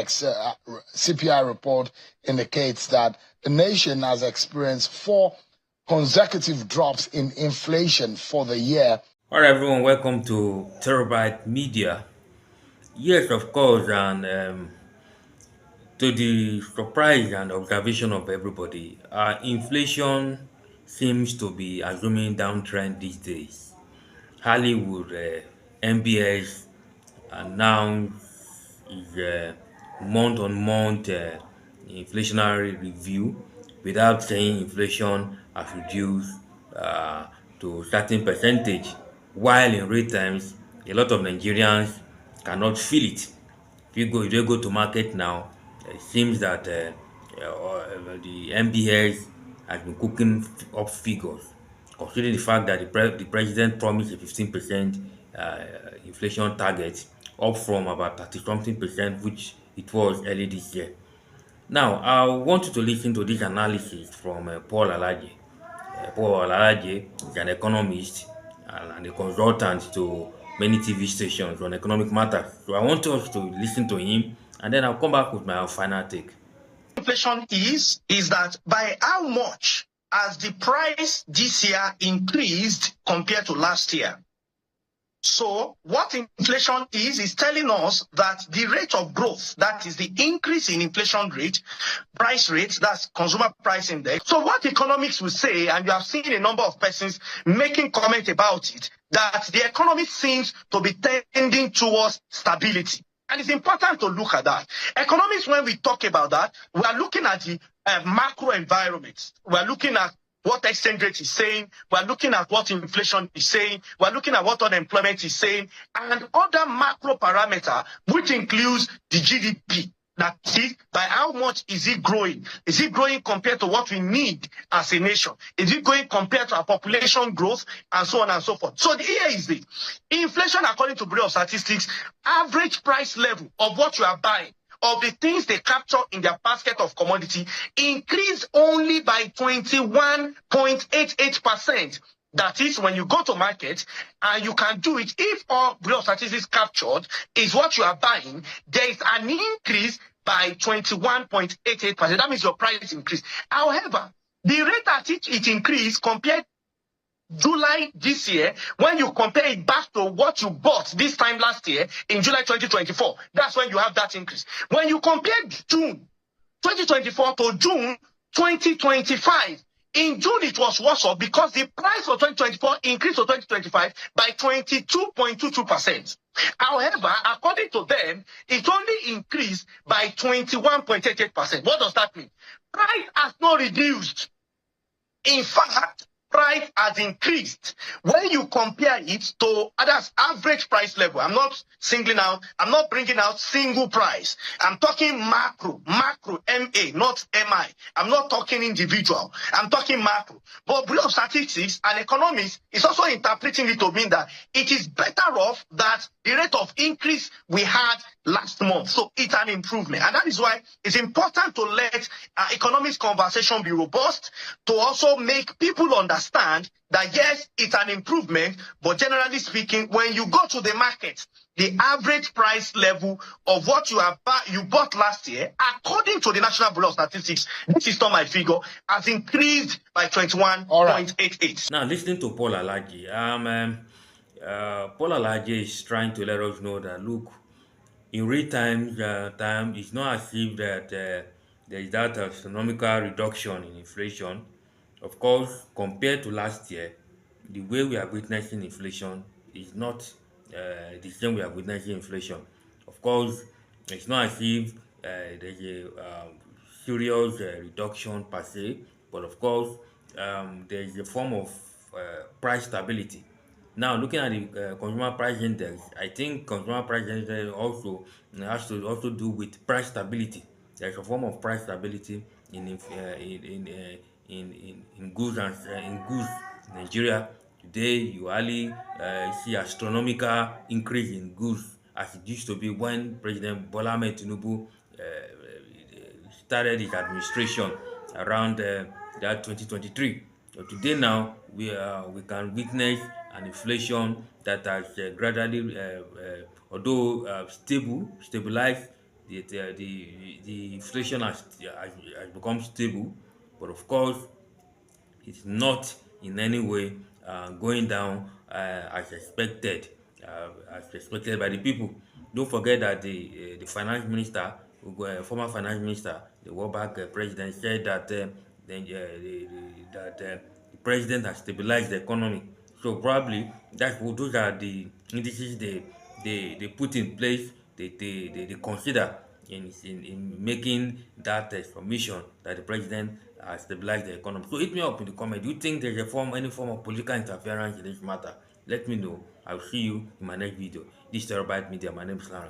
INEC's CPI report indicates that the nation has experienced 4 consecutive drops in inflation for the year. All right, everyone, welcome to Terabyte Media. Yes, of course, and to the surprise and observation of everybody, inflation seems to be assuming downtrend these days. Hollywood, MBS announced is month-on-month inflationary review without saying inflation has reduced uh, to a certain percentage, while in real times a lot of Nigerians cannot feel it. If you go to market now, it seems that the MBS has been cooking up figures, considering the fact that the president promised a 15% inflation target, up from about 30 something percent, which it was early this year. Now, I want you to listen to this analysis from Paul Alaje. Paul Alaje is an economist and a consultant to many TV stations on economic matters. So I want us to listen to him, and then I'll come back with my final take. Inflation is that by how much has the price this year increased compared to last year? So what inflation is telling us that the rate of growth, that is the increase in inflation rate, price rate, that's consumer price index. So what economics will say, and you have seen a number of persons making comment about it, that the economy seems to be tending towards stability. And it's important to look at that. Economics, when we talk about that, we are looking at the macro environment. We are looking at what exchange rate is saying. We're looking at what inflation is saying. We're looking at what unemployment is saying, and other macro parameter, which includes the GDP. That is, by how much is it growing? Is it growing compared to what we need as a nation? Is it growing compared to our population growth, and so on and so forth? So here is the inflation, according to Bureau of Statistics, average price level of what you are buying, of the things they capture in their basket of commodity, increased only by 21.88%. That is, when you go to market, and you can do it, if all Bureau of Statistics captured is what you are buying, there is an increase by 21.88%. That means your price increase. However, the rate at which it increased compared July this year, when you compare it back to what you bought this time last year in July 2024, that's when you have that increase. When you compare June 2024 to June 2025, in June it was worse off because the price for 2024 increased to 2025 by 22.22%. However, according to them, it only increased by 21.88%. What does that mean? Price has not reduced. In fact, price has increased when you compare it to others' average price level. I'm not singling out, I'm not bringing out single price. I'm talking macro, MA, not MI. I'm not talking individual. I'm talking macro. But Bureau of Statistics and economists is also interpreting it to mean that it is better off that the rate of increase we had last month. So it's an improvement. And that is why it's important to let economics conversation be robust, to also make people understand that yes, it's an improvement, but generally speaking, when you go to the market, the average price level of what you bought last year, according to the National Bureau of Statistics, this is not my figure, has increased by 21.88. Now, listening to Paul Alaji, Paul Alaji is trying to let us know that, look, in real time, it's not as if that there is that astronomical reduction in inflation. Of course, compared to last year, the way we are witnessing inflation is not the same we are witnessing inflation. Of course, it's not as if there's a serious reduction per se, but of course, there is a form of price stability. Now, looking at the consumer price index, I think consumer price index also has to also do with price stability. There's a form of price stability in goods and in goods in Nigeria. Today, you hardly see astronomical increase in goods as it used to be when President Bola Tinubu started his administration around that 2023. So today now we can witness an inflation that has gradually, although stabilized the inflation has become stable, but of course it's not in any way going down as expected by the people. Don't forget that the finance minister, former finance minister, the World Bank president, said that the president has stabilized the economy. So probably those are the indices they put in place. They consider in making that submission that the president has stabilized the economy. So hit me up in the comment. Do you think there's any form of political interference in this matter? Let me know. I'll see you in my next video. This is Terabyte Media. My name is Larry.